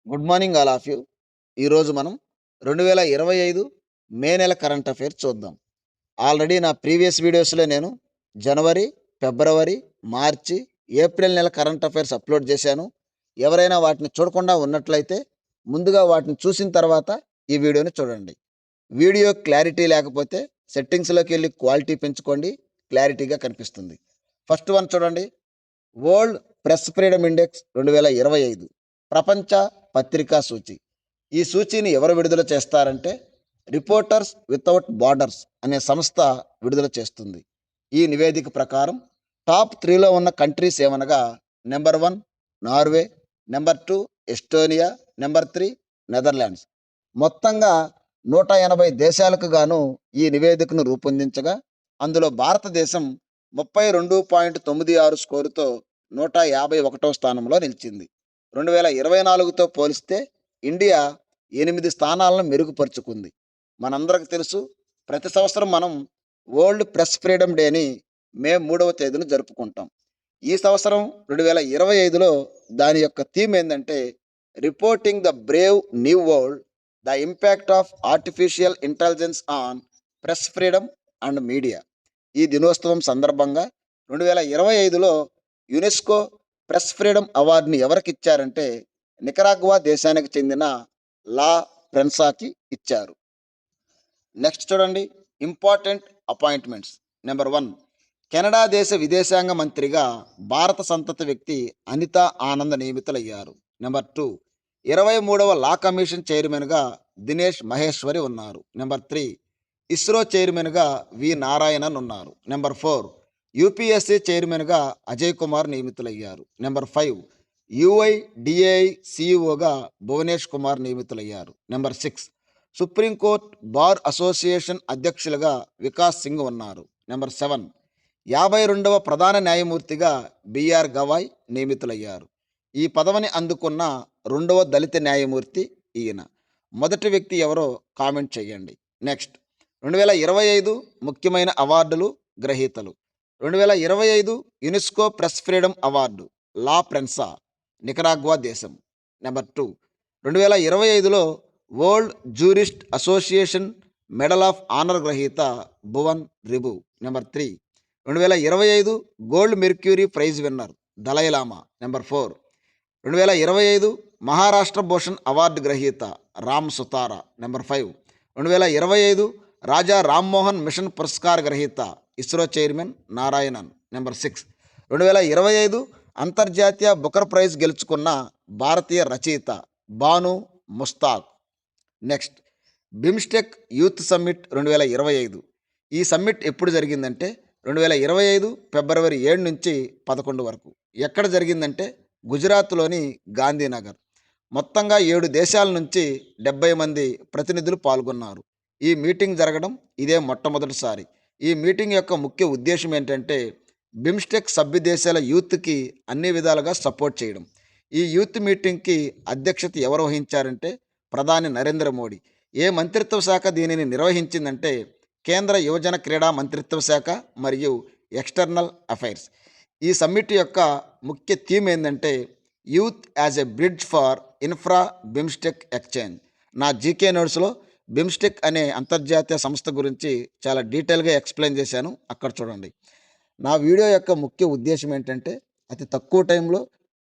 Good morning all of you. ఈరోజు మనం 2025 మే నెల కరెంట్ అఫైర్స్ చూద్దాం. ఆల్రెడీ నా ప్రీవియస్ వీడియోస్‌లో నేను జనవరి, ఫిబ్రవరి, మార్చి, ఏప్రిల్ నెల కరెంట్ అఫైర్స్ అప్‌లోడ్ చేశాను. ఎవరైనా వాటిని చూడకుండా ఉన్నట్లయితే ముందుగా వాటిని చూసిన తర్వాత ఈ వీడియోని చూడండి. వీడియో క్లారిటీ లేకపోతే సెట్టింగ్స్‌లోకెళ్ళి క్వాలిటీ పెంచుకోండి. క్లారిటీగా కనిపిస్తుంది. ఫస్ట్ వన్ చూడండి. వరల్డ్ ప్రెస్ ఫ్రీడమ్ ఇండెక్స్ 2025 ప్రపంచ పత్రికా సూచి. ఈ సూచీని ఎవరు విడుదల చేస్తారంటే రిపోర్టర్స్ వితౌట్ బార్డర్స్ అనే సంస్థ విడుదల చేస్తుంది. ఈ నివేదిక ప్రకారం టాప్ 3లో ఉన్న కంట్రీస్ ఏమనగా number 1 Norway, number 2 Estonia, number 3 Netherlands. మొత్తంగా 180 దేశాలకు గాను ఈ నివేదికను రూపొందించగా అందులో భారతదేశం 32.96 స్కోరుతో 151వ స్థానంలో నిలిచింది. 2024తో పోలిస్తే ఇండియా 8 స్థానాలను మెరుగుపరుచుకుంది. మనందరికి తెలుసు, ప్రతి సంవత్సరం మనం వరల్డ్ ప్రెస్ ఫ్రీడమ్ డేని మే 3వ తేదీన జరుపుకుంటాం. ఈ సంవత్సరం 2025లో దాని యొక్క థీమ్ ఏంటంటే reporting the brave new world, the impact of artificial intelligence on press freedom and media. ఈ దినోత్సవం సందర్భంగా 2025లో యునెస్కో ప్రెస్ ఫ్రీడమ్ అవార్డుని ఎవరికి ఇచ్చారంటే నికరాగ్వా దేశానికి చెందిన లా ప్రెన్సాకి ఇచ్చారు. నెక్స్ట్ చూడండి. Important appointments. నెంబర్ 1, కెనడా దేశ విదేశాంగ మంత్రిగా భారత సంతతి వ్యక్తి అనితా ఆనంద్ నియమితులయ్యారు. నెంబర్ 2, 23వ లా కమిషన్ చైర్మన్గా దినేష్ మహేశ్వరి ఉన్నారు. నెంబర్ 3, ఇస్రో చైర్మన్గా వి నారాయణన్ ఉన్నారు. నెంబర్ 4, యూపీఎస్సీ చైర్మన్గా అజయ్ కుమార్ నియమితులయ్యారు. నెంబర్ 5, యుఐడిఏఐ సిఇఓగా భువనేష్ కుమార్ నియమితులయ్యారు. నెంబర్ 6, సుప్రీంకోర్టు బార్ అసోసియేషన్ అధ్యక్షులుగా వికాస్ సింగ్ ఉన్నారు. నెంబర్ 7, 52వ ప్రధాన న్యాయమూర్తిగా బిఆర్ గవాయ్ నియమితులయ్యారు. ఈ పదవిని అందుకున్న రెండవ దళిత న్యాయమూర్తి ఈయన. మొదటి వ్యక్తి ఎవరో కామెంట్ చేయండి. నెక్స్ట్ 2025 ముఖ్యమైన అవార్డులు, గ్రహీతలు. 2025 UNESCO press freedom award La Prensa, Nicaragua దేశం. నెంబర్ 2, 2025లో world jurist association medal of honour గ్రహీత Bhuvan Ribhu. Number 3, 2025 gold mercury prize winner Dalai Lama. Number 4, 2025 Maharashtra Bhushan award గ్రహీత రామ్ సుతారా. నెంబర్ 5, 2025 రాజా రామ్మోహన్ మిషన్ పురస్కార్ గ్రహీత ఇస్రో చైర్మన్ నారాయణన్. నెంబర్ 6, 2025 అంతర్జాతీయ బుకర్ ప్రైజ్ గెలుచుకున్న భారతీయ రచయిత Banu Mushtaq. Next BIMSTEC youth summit 2025. ఈ సమ్మిట్ ఎప్పుడు జరిగిందంటే 2025 ఫిబ్రవరి 7 నుంచి 11 వరకు. ఎక్కడ జరిగిందంటే గుజరాత్లోని గాంధీనగర్. మొత్తంగా 7 దేశాల నుంచి 70 మంది ప్రతినిధులు పాల్గొన్నారు. ఈ మీటింగ్ జరగడం ఇదే మొట్టమొదటిసారి. ఈ మీటింగ్ యొక్క ముఖ్య ఉద్దేశం ఏంటంటే బిమ్స్టెక్ సభ్య దేశాల యూత్కి అన్ని విధాలుగా సపోర్ట్ చేయడం. ఈ యూత్ మీటింగ్కి అధ్యక్షత ఎవరు వహించారంటే ప్రధాని నరేంద్ర మోడీ. ఏ మంత్రిత్వ శాఖ దీనిని నిర్వహించిందంటే కేంద్ర యువజన క్రీడా మంత్రిత్వ శాఖ మరియు ఎక్స్టర్నల్ అఫైర్స్. ఈ సమ్మిట్ యొక్క ముఖ్య థీమ్ ఏంటంటే youth as a bridge for intra BIMSTEC exchange. నా జీకే నోట్స్లో బిమ్స్టెక్ అనే అంతర్జాతీయ సంస్థ గురించి చాలా డీటెయిల్గా ఎక్స్ప్లెయిన్ చేశాను, అక్కడ చూడండి. నా వీడియో యొక్క ముఖ్య ఉద్దేశం ఏంటంటే అతి తక్కువ టైంలో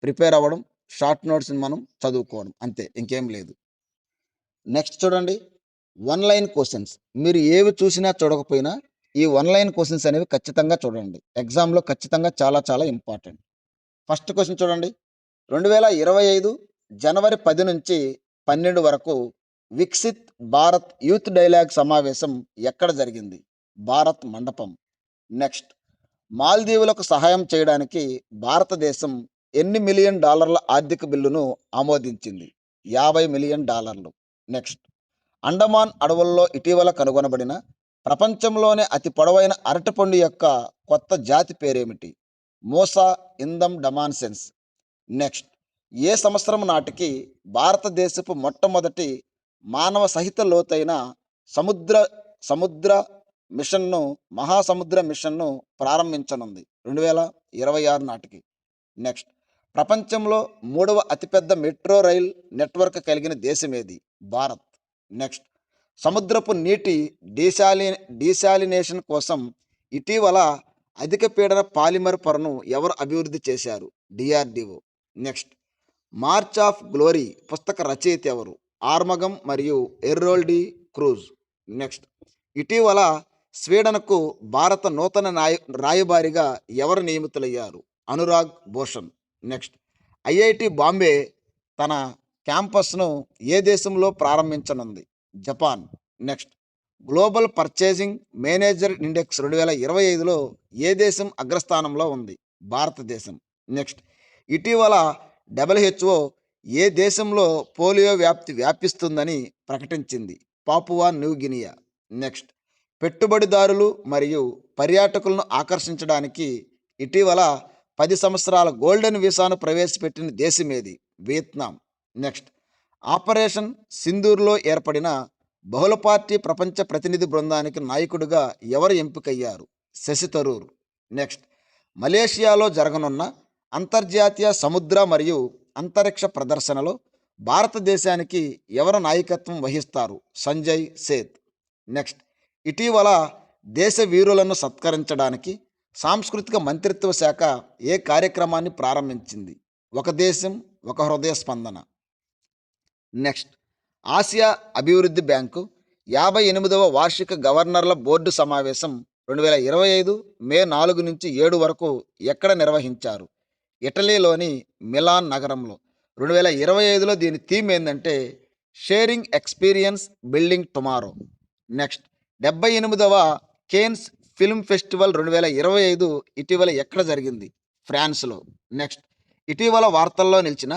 ప్రిపేర్ అవ్వడం, షార్ట్ నోట్స్ని మనం చదువుకోవడం, అంతే, ఇంకేం లేదు. నెక్స్ట్ చూడండి. 1 లైన్ క్వశ్చన్స్. మీరు ఏవి చూసినా చూడకపోయినా ఈ 1 లైన్ క్వశ్చన్స్ అనేవి ఖచ్చితంగా చూడండి. ఎగ్జామ్లో ఖచ్చితంగా చాలా చాలా ఇంపార్టెంట్. ఫస్ట్ క్వశ్చన్ చూడండి. 2025 జనవరి 10 నుంచి 12 వరకు వికసిత్ భారత్ యూత్ డైలాగ్ సమావేశం ఎక్కడ జరిగింది? భారత్ మండపం. నెక్స్ట్ మాల్దీవులకు సహాయం చేయడానికి భారతదేశం ఎన్ని మిలియన్ డాలర్ల ఆర్థిక బిల్లును ఆమోదించింది? 50 మిలియన్ డాలర్లు. నెక్స్ట్ అండమాన్ అడవుల్లో ఇటీవల కనుగొనబడిన ప్రపంచంలోనే అతి పొడవైన అరటిపండు యొక్క కొత్త జాతి పేరేమిటి? మోసా ఇందం డమాన్సెన్స్. నెక్స్ట్ ఏ సంవత్సరం నాటికి భారతదేశపు మొట్టమొదటి మానవ సహిత లోతైన సముద్ర సముద్ర మిషన్ను మహాసముద్ర మిషన్ను ప్రారంభించనుంది? 2026 నాటికి. నెక్స్ట్ ప్రపంచంలో మూడవ అతిపెద్ద మెట్రో రైల్ నెట్వర్క్ కలిగిన దేశం ఏది? భారత్. నెక్స్ట్, సముద్రపు నీటి డీశాలి డీశాలినేషన్ కోసం ఇటీవల అధిక పీడన పాలిమర్ పొరను ఎవరు అభివృద్ధి చేశారు? DRDO. Next, March of glory పుస్తక రచయిత ఎవరు? ఆర్మగం మరియు ఎర్రోల్డి క్రూజ్. నెక్స్ట్, ఇటీవల స్వీడన్కు భారత నూతన రాయబారిగా ఎవరు నియమితులయ్యారు? అనురాగ్ భూషణ్. నెక్స్ట్, ఐఐటి బాంబే తన క్యాంపస్ను ఏ దేశంలో ప్రారంభించనుంది? Japan. Next, global purchasing manager index 2025లో ఏ దేశం అగ్రస్థానంలో ఉంది? భారతదేశం. నెక్స్ట్, ఇటీవల డబ్ల్యూహెచ్ఓ ఏ దేశంలో పోలియో వ్యాపిస్తుందని ప్రకటించింది? Papua new Guinea. నెక్స్ట్, పెట్టుబడిదారులు మరియు పర్యాటకులను ఆకర్షించడానికి ఇటీవల 10 సంవత్సరాల గోల్డెన్ వీసాను ప్రవేశపెట్టిన దేశం ఏది? వియత్నాం. నెక్స్ట్, ఆపరేషన్ సింధూర్లో ఏర్పడిన బహుళ పార్టీ ప్రపంచ ప్రతినిధి బృందానికి నాయకుడిగా ఎవరు ఎంపికయ్యారు? శశి థరూర్. నెక్స్ట్, మలేషియాలో జరగనున్న అంతర్జాతీయ సముద్ర మరియు అంతరిక్ష ప్రదర్శనలో భారతదేశానికి ఎవరు నాయకత్వం వహిస్తారు? సంజయ్ సేత్. నెక్స్ట్, ఇటీవల దేశ వీరులను సత్కరించడానికి సాంస్కృతిక మంత్రిత్వ శాఖ ఏ కార్యక్రమాన్ని ప్రారంభించింది? ఒక దేశం ఒక హృదయ స్పందన. నెక్స్ట్, ఆసియా అభివృద్ధి బ్యాంకు 58వ వార్షిక గవర్నర్ల బోర్డు సమావేశం 2025 మే 4 నుంచి 7 వరకు ఎక్కడ నిర్వహించారు? ఇటలీలోని మిలాన్ నగరంలో. 2025లో దీని థీమ్ ఏంటంటే sharing experience building tomorrow. Next, 78వ కేన్స్ ఫిల్మ్ ఫెస్టివల్ 2025 ఇటీవల ఎక్కడ జరిగింది? ఫ్రాన్స్లో. నెక్స్ట్, ఇటీవల వార్తల్లో నిలిచిన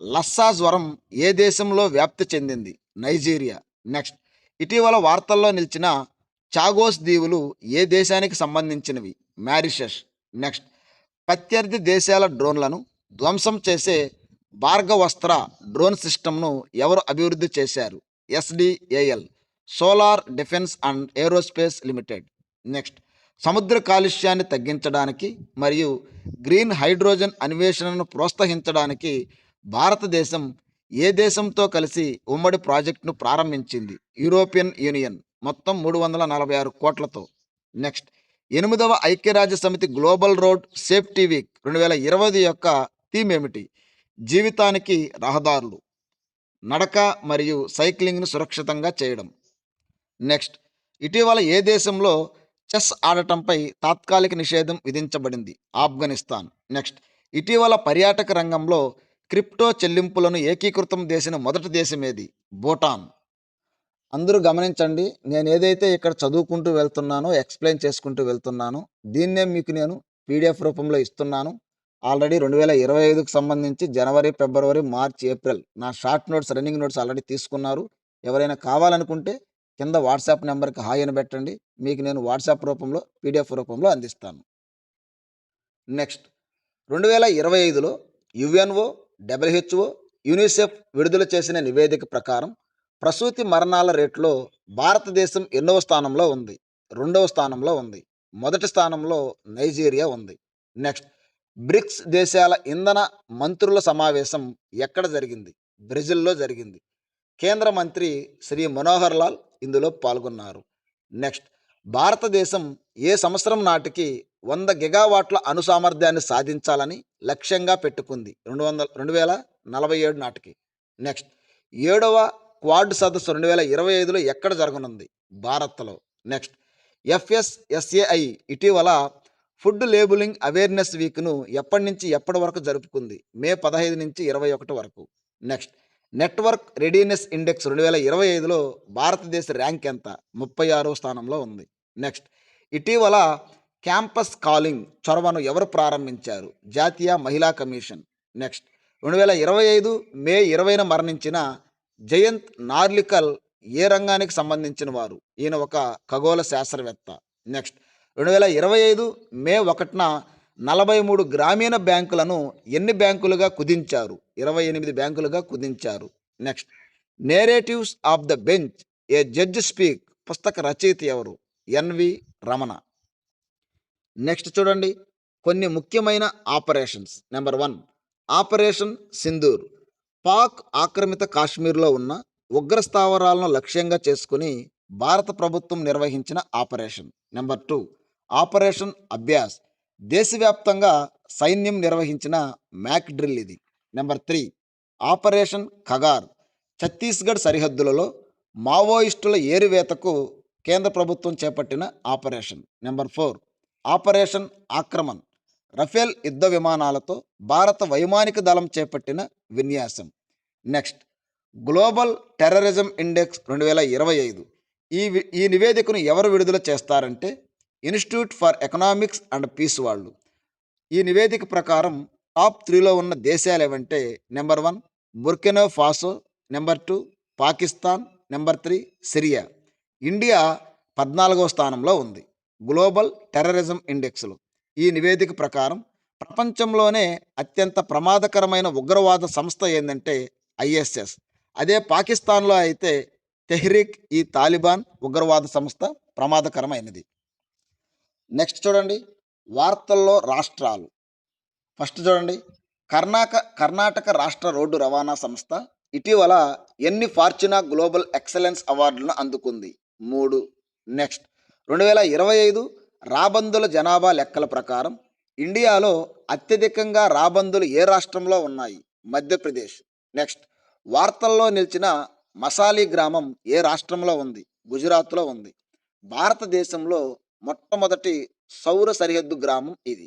లస్సా జ్వరం ఏ దేశంలో వ్యాప్తి చెందింది? నైజీరియా. నెక్స్ట్, ఇటీవల వార్తల్లో నిలిచిన చాగోస్ దీవులు ఏ దేశానికి సంబంధించినవి? మారిషస్. నెక్స్ట్, ప్రత్యర్థి దేశాల డ్రోన్లను ధ్వంసం చేసే భార్గవస్త్ర డ్రోన్ సిస్టమ్ను ఎవరు అభివృద్ధి చేశారు? SDAL, solar defence and aerospace limited. Next, సముద్ర కాలుష్యాన్ని తగ్గించడానికి మరియు గ్రీన్ హైడ్రోజన్ అన్వేషణను ప్రోత్సహించడానికి భారతదేశం ఏ దేశంతో కలిసి ఉమ్మడి ప్రాజెక్టును ప్రారంభించింది? యూరోపియన్ యూనియన్, మొత్తం 346 కోట్లతో. నెక్స్ట్, 8వ ఐక్యరాజ్య సమితి గ్లోబల్ రోడ్ సేఫ్టీ వీక్ 2020 యొక్క థీమ్ ఏమిటి? జీవితానికి రహదారులు, నడక మరియు సైక్లింగ్ను సురక్షితంగా చేయడం. నెక్స్ట్, ఇటీవల ఏ దేశంలో చెస్ ఆడటంపై తాత్కాలిక నిషేధం విధించబడింది? ఆఫ్ఘనిస్తాన్. నెక్స్ట్, ఇటీవల పర్యాటక రంగంలో క్రిప్టో చెల్లింపులను ఏకీకృతం చేసిన మొదటి దేశం ఏది? భూటాన్. అందరూ గమనించండి, నేను ఏదైతే ఇక్కడ చదువుకుంటూ వెళ్తున్నానో, ఎక్స్ప్లెయిన్ చేసుకుంటూ వెళ్తున్నానో, దీన్నే మీకు నేను పీడిఎఫ్ రూపంలో ఇస్తున్నాను. ఆల్రెడీ 2025కు సంబంధించి జనవరి, ఫిబ్రవరి, మార్చ్, ఏప్రిల్ నా short notes, running notes already తీసుకున్నారు. ఎవరైనా కావాలనుకుంటే కింద వాట్సాప్ నెంబర్కి హాయ్ అని పెట్టండి, మీకు నేను వాట్సాప్ రూపంలో పీడిఎఫ్ రూపంలో అందిస్తాను. నెక్స్ట్, 2025లో యుఎన్ఓ, డబ్ల్యూహెచ్ఓ, యూనిసెఫ్ విడుదల చేసిన నివేదిక ప్రకారం ప్రసూతి మరణాల రేట్లో భారతదేశం ఎన్నవ స్థానంలో ఉంది? 2వ స్థానంలో ఉంది. మొదటి స్థానంలో నైజీరియా ఉంది. నెక్స్ట్, బ్రిక్స్ దేశాల ఇంధన మంత్రుల సమావేశం ఎక్కడ జరిగింది? బ్రెజిల్లో జరిగింది. కేంద్ర మంత్రి శ్రీ మనోహర్ లాల్ ఇందులో పాల్గొన్నారు. నెక్స్ట్, భారతదేశం ఏ సంవత్సరం నాటికి 100 గిగావాట్ల అణు సామర్థ్యాన్ని సాధించాలని లక్ష్యంగా పెట్టుకుంది? 2047 నాటికి. నెక్స్ట్, 7వ క్వాడ్ సదస్సు 2025లో ఎక్కడ జరగనుంది? భారత్లో. నెక్స్ట్, ఎఫ్ఎస్ఎస్ఏఐ ఇటీవల ఫుడ్ లేబులింగ్ అవేర్నెస్ వీక్ను ఎప్పటి నుంచి ఎప్పటి వరకు జరుపుకుంది? మే 15 నుంచి 21 వరకు. నెక్స్ట్, నెట్వర్క్ రెడీనెస్ ఇండెక్స్ 2025లో భారతదేశ ర్యాంక్ ఎంత? 36వ స్థానంలో ఉంది. నెక్స్ట్, ఇటీవల క్యాంపస్ కాలింగ్ చొరవను ఎవరు ప్రారంభించారు? జాతీయ మహిళా కమిషన్. నెక్స్ట్, 2025 మే 20న మరణించిన జయంత్ నార్లికల్ ఏ రంగానికి సంబంధించిన వారు? ఈయన ఒక ఖగోళ శాస్త్రవేత్త. నెక్స్ట్, 2025 మే 1న 43 గ్రామీణ బ్యాంకులను ఎన్ని బ్యాంకులుగా కుదించారు? 28 బ్యాంకులుగా కుదించారు. Next, narratives of the bench a judge speak పుస్తక రచయిత ఎవరు? ఎన్వి రమణ. నెక్స్ట్ చూడండి, కొన్ని ముఖ్యమైన operations. Number 1, operation Sindoor Pak ఆక్రమిత కాశ్మీర్లో ఉన్న ఉగ్ర స్థావరాలను లక్ష్యంగా చేసుకుని భారత ప్రభుత్వం నిర్వహించిన ఆపరేషన్. నెంబర్ 2 ఆపరేషన్ అభ్యాస్ దేశవ్యాప్తంగా సైన్యం నిర్వహించిన మ్యాక్ డ్రిల్ ఇది. నెంబర్ 3 ఆపరేషన్ ఖగార్ ఛత్తీస్గఢ్ సరిహద్దులలో మావోయిస్టుల ఏరివేతకు కేంద్ర ప్రభుత్వం చేపట్టిన ఆపరేషన్. నెంబర్ 4 ఆపరేషన్ ఆక్రమణ్ రఫేల్ యుద్ధ విమానాలతో భారత వైమానిక దళం చేపట్టిన విన్యాసం. నెక్స్ట్ గ్లోబల్ టెర్రరిజం ఇండెక్స్ 2025 ఈ నివేదికను ఎవరు విడుదల చేస్తారంటే institute for economics and peace వాళ్ళు. ఈ నివేదిక ప్రకారం టాప్ 3లో ఉన్న దేశాలు ఏవంటే number 1 Burkina Faso, number 2 Pakistan, number 3 Syria. India 14వ స్థానంలో ఉంది గ్లోబల్ టెర్రరిజం ఇండెక్స్లో. ఈ నివేదిక ప్రకారం ప్రపంచంలోనే అత్యంత ప్రమాదకరమైన ఉగ్రవాద సంస్థ ఏంటంటే ఐఎస్ఎస్. అదే పాకిస్తాన్లో అయితే తెహ్రీక్ ఈ తాలిబాన్ ఉగ్రవాద సంస్థ ప్రమాదకరమైనది. నెక్స్ట్ చూడండి వార్తల్లో రాష్ట్రాలు. ఫస్ట్ చూడండి కర్ణాటక రాష్ట్ర రోడ్డు రవాణా సంస్థ ఇటీవల ఎన్ని ఫార్చునా గ్లోబల్ ఎక్సలెన్స్ అవార్డులను అందుకుంది? 3. నెక్స్ట్ 2025 రాబందుల జనాభా లెక్కల ప్రకారం ఇండియాలో అత్యధికంగా రాబందులు ఏ రాష్ట్రంలో ఉన్నాయి? మధ్యప్రదేశ్. నెక్స్ట్ వార్తల్లో నిలిచిన మసాలి గ్రామం ఏ రాష్ట్రంలో ఉంది? గుజరాత్లో ఉంది. భారతదేశంలో మొట్టమొదటి సౌర సరిహద్దు గ్రామం ఇది.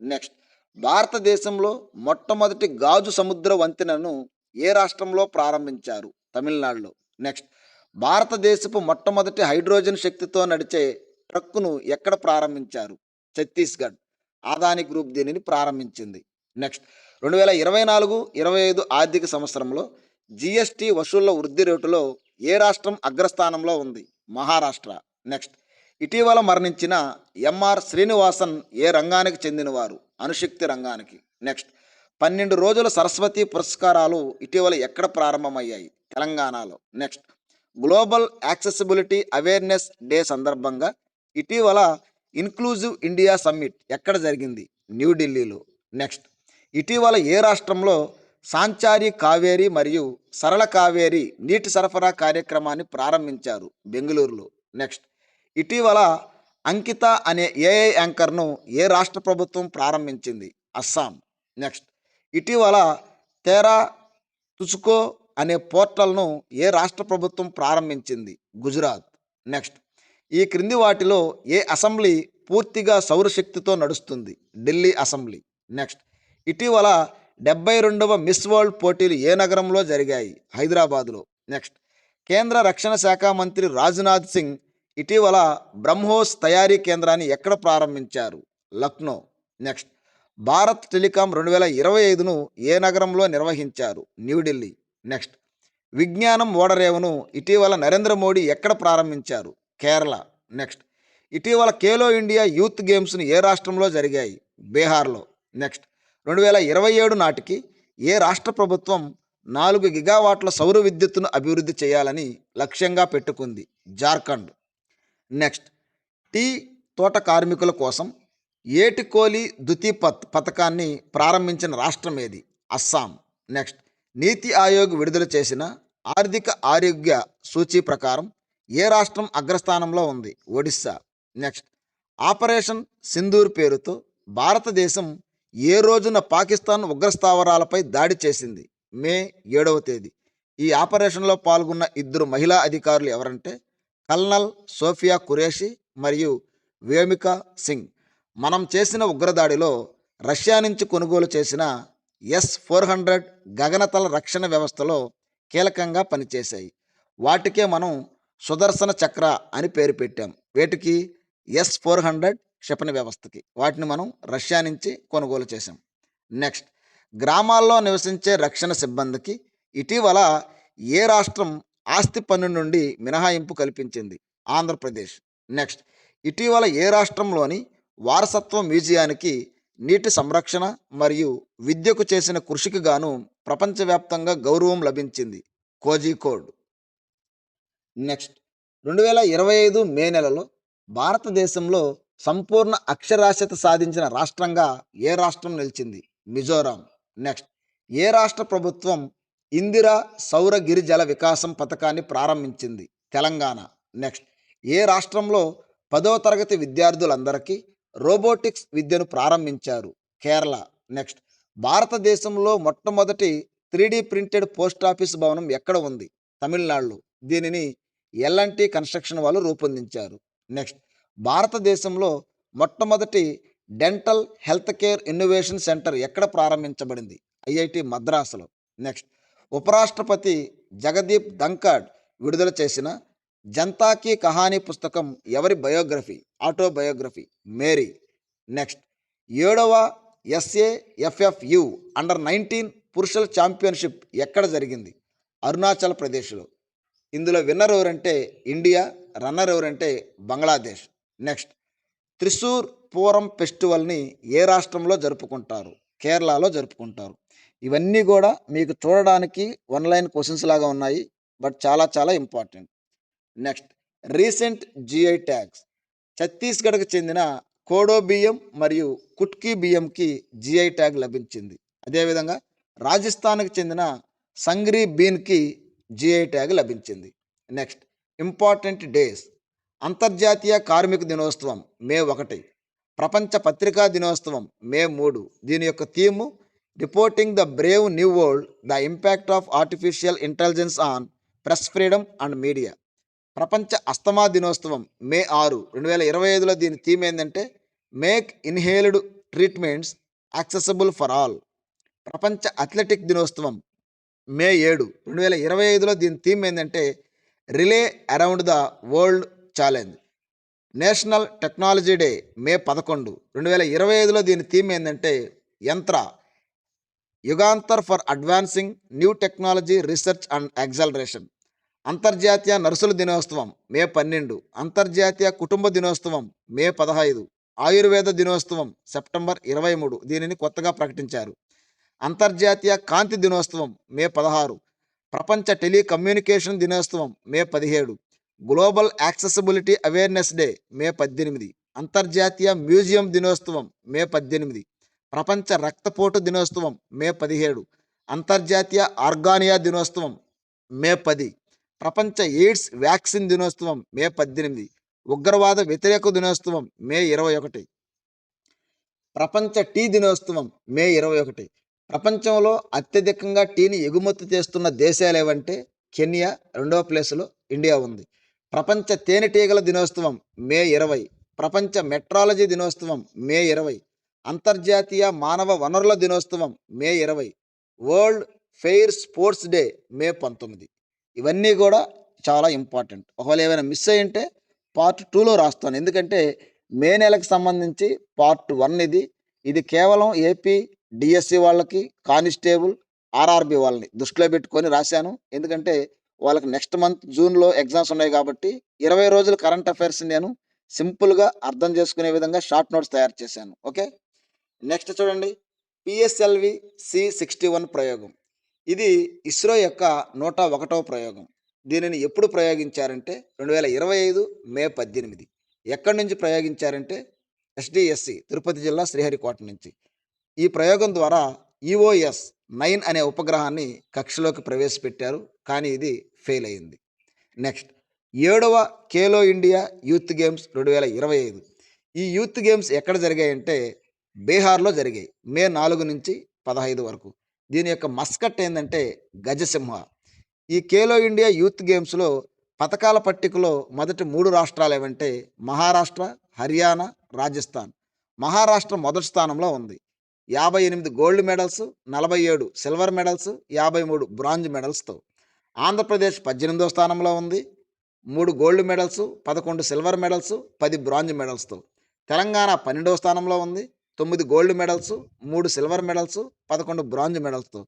నెక్స్ట్ భారతదేశంలో మొట్టమొదటి గాజు సముద్ర వంతెనను ఏ రాష్ట్రంలో ప్రారంభించారు? తమిళనాడులో. నెక్స్ట్ భారతదేశపు మొట్టమొదటి హైడ్రోజన్ శక్తితో నడిచే ట్రక్కును ఎక్కడ ప్రారంభించారు? ఛత్తీస్గఢ్. ఆదాని గ్రూప్ దీనిని ప్రారంభించింది. నెక్స్ట్ 2024-25 ఆర్థిక సంవత్సరంలో జిఎస్టి వసూళ్ల వృద్ధి రేటులో ఏ రాష్ట్రం అగ్రస్థానంలో ఉంది? మహారాష్ట్ర. నెక్స్ట్ ఇటీవల మరణించిన ఎంఆర్ శ్రీనివాసన్ ఏ రంగానికి చెందినవారు? అణుశక్తి రంగానికి. నెక్స్ట్ 12 రోజుల సరస్వతి పురస్కారాలు ఇటీవల ఎక్కడ ప్రారంభమయ్యాయి? తెలంగాణలో. Next global accessibility awareness day సందర్భంగా ఇటీవల ఇన్క్లూజివ్ ఇండియా సమ్మిట్ ఎక్కడ జరిగింది? న్యూఢిల్లీలో. నెక్స్ట్ ఇటీవల ఏ రాష్ట్రంలో సాంచారి కావేరి మరియు సరళ కావేరి నీటి సరఫరా కార్యక్రమాన్ని ప్రారంభించారు? బెంగళూరులో. నెక్స్ట్ ఇటీవల అంకిత అనే ఏఐ యాంకర్ను ఏ రాష్ట్ర ప్రభుత్వం ప్రారంభించింది? అస్సాం. నెక్స్ట్ ఇటీవల తేరా తుచుకో అనే పోర్టల్ను ఏ రాష్ట్ర ప్రభుత్వం ప్రారంభించింది? గుజరాత్. నెక్స్ట్ ఈ క్రింది వాటిలో ఏ అసెంబ్లీ పూర్తిగా సౌరశక్తితో నడుస్తుంది? ఢిల్లీ అసెంబ్లీ. నెక్స్ట్ ఇటీవల 72వ మిస్ వరల్డ్ పోటీలు ఏ నగరంలో జరిగాయి? హైదరాబాదులో. నెక్స్ట్ కేంద్ర రక్షణ శాఖ మంత్రి రాజ్నాథ్ సింగ్ ఇటీవల బ్రహ్మోస్ తయారీ కేంద్రాన్ని ఎక్కడ ప్రారంభించారు? లక్నో. నెక్స్ట్ భారత్ టెలికాం 2025ను ఏ నగరంలో నిర్వహించారు? న్యూఢిల్లీ. నెక్స్ట్ విజ్ఞానం ఓడరేవును ఇటీవల నరేంద్ర మోడీ ఎక్కడ ప్రారంభించారు? కేరళ. నెక్స్ట్ ఇటీవల ఖేలో ఇండియా యూత్ గేమ్స్ను ఏ రాష్ట్రంలో జరిగాయి? బీహార్లో. నెక్స్ట్ 2027 నాటికి ఏ రాష్ట్ర ప్రభుత్వం 4 గిగావాట్ల సౌర విద్యుత్తును అభివృద్ధి చేయాలని లక్ష్యంగా పెట్టుకుంది? జార్ఖండ్. నెక్స్ట్ టీ తోట కార్మికుల కోసం ఏటికోలి దుతీపత్ పథకాన్ని ప్రారంభించిన రాష్ట్రం ఏది? అస్సాం. నెక్స్ట్ నీతి ఆయోగ్ విడుదల చేసిన ఆర్థిక ఆరోగ్య సూచీ ప్రకారం ఏ రాష్ట్రం అగ్రస్థానంలో ఉంది? ఒడిస్సా. నెక్స్ట్ ఆపరేషన్ సింధూర్ పేరుతో భారతదేశం ఏ రోజున పాకిస్తాన్ ఉగ్రస్థావరాలపై దాడి చేసింది? మే 7వ తేదీ. ఈ ఆపరేషన్లో పాల్గొన్న 2 మహిళా అధికారులు ఎవరంటే కల్నల్ సోఫియా ఖురేషి మరియు వేమికా సింగ్. మనం చేసిన ఉగ్రదాడిలో రష్యా నుంచి కొనుగోలు చేసిన S-400 గగనతల రక్షణ వ్యవస్థలో కీలకంగా పనిచేశాయి. వాటికే మనం సుదర్శన చక్ర అని పేరు పెట్టాం. వేటికి? S-400 క్షిపణి వ్యవస్థకి. వాటిని మనం రష్యా నుంచి కొనుగోలు చేశాం. నెక్స్ట్ గ్రామాల్లో నివసించే రక్షణ సిబ్బందికి ఇటీవల ఏ రాష్ట్రం ఆస్తి పన్ను నుండి మినహాయింపు కల్పించింది? ఆంధ్రప్రదేశ్. నెక్స్ట్ ఇటీవల ఏ రాష్ట్రంలోని వారసత్వ మ్యూజియానికి నీటి సంరక్షణ మరియు విద్యకు చేసిన కృషికి గాను ప్రపంచవ్యాప్తంగా గౌరవం లభించింది? కోజికోడ్. నెక్స్ట్ 2025 మే నెలలో భారతదేశంలో సంపూర్ణ అక్షరాస్యత సాధించిన రాష్ట్రంగా ఏ రాష్ట్రం నిలిచింది? మిజోరాం. నెక్స్ట్ ఏ రాష్ట్ర ప్రభుత్వం ఇందిరా సౌర గిరిజల వికాసం పథకాన్ని ప్రారంభించింది? తెలంగాణ. నెక్స్ట్, ఏ రాష్ట్రంలో 10వ తరగతి విద్యార్థులందరికీ రోబోటిక్స్ విద్యను ప్రారంభించారు? కేరళ. నెక్స్ట్, భారతదేశంలో మొట్టమొదటి 3D ప్రింటెడ్ పోస్ట్ ఆఫీస్ భవనం ఎక్కడ ఉంది? తమిళనాడులో. దీనిని ఎల్&టి కన్స్ట్రక్షన్ వాళ్ళు రూపొందించారు. నెక్స్ట్, భారతదేశంలో మొట్టమొదటి dental health care innovation centre ఎక్కడ ప్రారంభించబడింది? ఐఐటి మద్రాసులో. నెక్స్ట్, ఉపరాష్ట్రపతి జగదీప్ ధంకాడ్ విడుదల చేసిన జనతా కీ కహానీ పుస్తకం ఎవరి బయోగ్రఫీ? ఆటోబయోగ్రఫీ. మేరీ. నెక్స్ట్, 7వ ఎస్ఏఎఫ్ఎఫ్యు అండర్-19 పురుషుల ఛాంపియన్షిప్ ఎక్కడ జరిగింది? అరుణాచల్ ప్రదేశ్లో. ఇందులో విన్నర్ ఎవరంటే ఇండియా, రన్నర్ ఎవరంటే బంగ్లాదేశ్. నెక్స్ట్, త్రిశూర్ పూరం ఫెస్టివల్ని ఏ రాష్ట్రంలో జరుపుకుంటారు? కేరళలో జరుపుకుంటారు. ఇవన్నీ కూడా మీకు చూడడానికి వన్ లైన్ క్వశ్చన్స్ లాగా ఉన్నాయి, బట్ చాలా చాలా important. Next, recent GI tags. ఛత్తీస్గఢ్కి చెందిన కోడో బియ్యం మరియు కుట్కీ బియ్యంకి జిఐ ట్యాగ్ లభించింది. అదేవిధంగా రాజస్థాన్కి చెందిన సంగ్రీ బీన్కి జిఐ ట్యాగ్ లభించింది. Next, important days. అంతర్జాతీయ కార్మిక దినోత్సవం మే 1, ప్రపంచ పత్రికా దినోత్సవం మే 3. దీని యొక్క theme reporting the brave new world the impact of artificial intelligence on press freedom and media. ప్రపంచ అస్తమా దినోత్సవం మే 6, 2025లో దీని థీమ్ ఏంటంటే make inhaled treatments accessible for all. ప్రపంచ అథ్లెటిక్ దినోత్సవం మే 7, 2025లో దీని థీమ్ ఏంటంటే relay around the world challenge. National technology day May 11, 2025లో దీని థీమ్ ఏంటంటే Yantra Yugantar for advancing new technology research and acceleration. అంతర్జాతీయ నర్సుల దినోత్సవం మే 12, అంతర్జాతీయ కుటుంబ దినోత్సవం మే 15, ఆయుర్వేద దినోత్సవం సెప్టెంబర్ 23, దీనిని కొత్తగా ప్రకటించారు. అంతర్జాతీయ కాంతి దినోత్సవం మే 16, ప్రపంచ టెలికమ్యూనికేషన్ దినోత్సవం మే 17, గ్లోబల్ యాక్సెసిబిలిటీ అవేర్నెస్ డే మే 18, అంతర్జాతీయ మ్యూజియం దినోత్సవం మే 18, ప్రపంచ రక్తపోటు దినోత్సవం మే 17, అంతర్జాతీయ ఆర్గానియా దినోత్సవం మే 10, ప్రపంచ ఎయిడ్స్ వ్యాక్సిన్ దినోత్సవం మే 18, ఉగ్రవాద వ్యతిరేక దినోత్సవం మే 21, ప్రపంచ టీ దినోత్సవం మే 21. ప్రపంచంలో అత్యధికంగా టీని ఎగుమతి చేస్తున్న దేశాలు ఏవంటే కెన్యా 2వ ప్లేసులో ఇండియా ఉంది. ప్రపంచ తేనెటీగల దినోత్సవం మే 20, ప్రపంచ మెట్రాలజీ దినోత్సవం మే 20, అంతర్జాతీయ మానవ వనరుల దినోత్సవం మే 20, వరల్డ్ ఫెయిర్ స్పోర్ట్స్ డే మే 19. ఇవన్నీ కూడా చాలా ఇంపార్టెంట్. ఒకవేళ ఏమైనా మిస్ అయ్యి ఉంటే పార్ట్ 2లో రాస్తాను, ఎందుకంటే మే నెలకు సంబంధించి పార్ట్ 1 ఇది. ఇది కేవలం ఏపీ డిఎస్సి వాళ్ళకి, కానిస్టేబుల్, ఆర్ఆర్బి వాళ్ళని దృష్టిలో పెట్టుకొని రాశాను. ఎందుకంటే వాళ్ళకి నెక్స్ట్ మంత్ జూన్లో ఎగ్జామ్స్ ఉన్నాయి కాబట్టి 20 రోజులు కరెంట్ అఫైర్స్ నేను సింపుల్గా అర్థం చేసుకునే విధంగా షార్ట్ నోట్స్ తయారు చేశాను. ఓకే, నెక్స్ట్ చూడండి, పిఎస్ఎల్వి C61 ప్రయోగం. ఇది ఇస్రో యొక్క 101వ ప్రయోగం. దీనిని ఎప్పుడు ప్రయోగించారంటే 2025 మే 18. ఎక్కడి నుంచి ప్రయోగించారంటే ఎస్డిఎస్సి తిరుపతి జిల్లా శ్రీహరికోట నుంచి. ఈ ప్రయోగం ద్వారా ఈఓఎస్ 9 అనే ఉపగ్రహాన్ని కక్షలోకి ప్రవేశపెట్టారు, కానీ ఇది ఫెయిల్ అయింది. నెక్స్ట్, 7వ ఖేలో ఇండియా యూత్ గేమ్స్ 2025. ఈ యూత్ గేమ్స్ ఎక్కడ జరిగాయంటే బీహార్లో జరిగాయి, మే 4 నుంచి 15 వరకు. దీని యొక్క మస్కట్ ఏంటంటే గజసింహ. ఈ ఖేలో ఇండియా యూత్ గేమ్స్లో పథకాల పట్టికలో మొదటి 3 రాష్ట్రాలు ఏవంటే మహారాష్ట్ర, హర్యానా, రాజస్థాన్. మహారాష్ట్ర మొదటి స్థానంలో ఉంది, 58 gold medals, 47 silver medals, 53 bronze మెడల్స్తో. ఆంధ్రప్రదేశ్ 18వ స్థానంలో ఉంది, 3 gold medals, 11 silver medals, 10 bronze మెడల్స్తో. తెలంగాణ 12వ స్థానంలో ఉంది, 9 gold medals, 3 silver medals, 11 bronze మెడల్స్తో.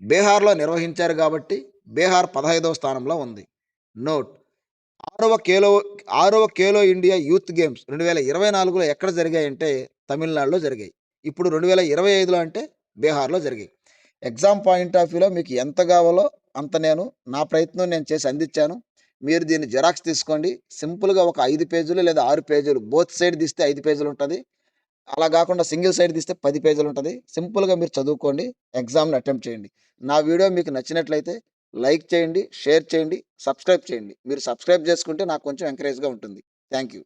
బీహార్లో నిర్వహించారు కాబట్టి బీహార్ 15వ స్థానంలో ఉంది. నోట్, 6వ ఖేలో ఇండియా యూత్ గేమ్స్ 2024లో ఎక్కడ జరిగాయంటే తమిళనాడులో జరిగాయి. ఇప్పుడు 2025లో అంటే బీహార్లో జరిగాయి. ఎగ్జామ్ పాయింట్ ఆఫ్ వ్యూలో మీకు ఎంత కావాలో అంత నేను నా ప్రయత్నం నేను చేసి అందించాను. మీరు దీన్ని జెరాక్స్ తీసుకోండి. సింపుల్గా ఒక 5 పేజీలు లేదా 6 పేజీలు బోత్ సైడ్ తీస్తే 5 పేజీలు ఉంటుంది. అలా గాకుండా సింగిల్ సైడ్ తీస్తే 10 పేజీలుంటది. సింపుల్‌గా మీరు చదువుకోండి. ఎగ్జామ్‌ని అటెంప్ట్ చేయండి. నా వీడియో మీకు నచ్చినట్లయితే లైక్ చేయండి, షేర్ చేయండి, సబ్స్క్రైబ్ చేయండి. మీరు సబ్స్క్రైబ్ చేసుకుంటే నాకు కొంచెం ఎంకరేజ్‌గా ఉంటుంది. Thank you.